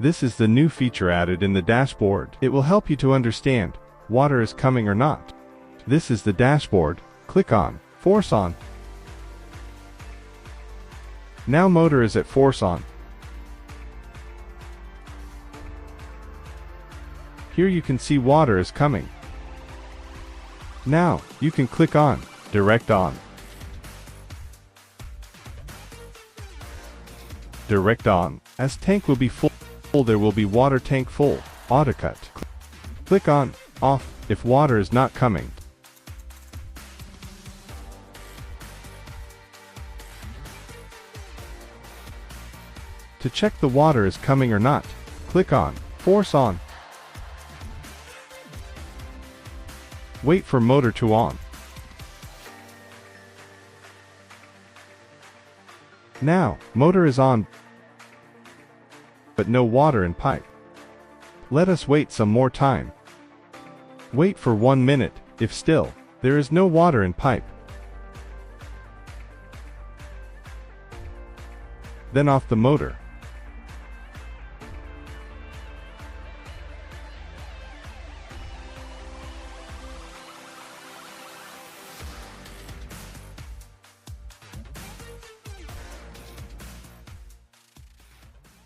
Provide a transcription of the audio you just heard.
This is the new feature added in the dashboard. It will help you to understand water is coming or not. This is the dashboard. Click on Force On. Now motor is at force on. Here you can see water is coming. Now, you can click on Direct On. Direct On. As tank will be full, there will be water tank full. Auto cut. Click on Off if water is not coming. To check the water is coming or not, click on Force On. Wait for motor to on. Now, motor is on, but no water in pipe. Let us wait some more time. Wait for 1 minute. If still, there is no water in pipe, then off the motor.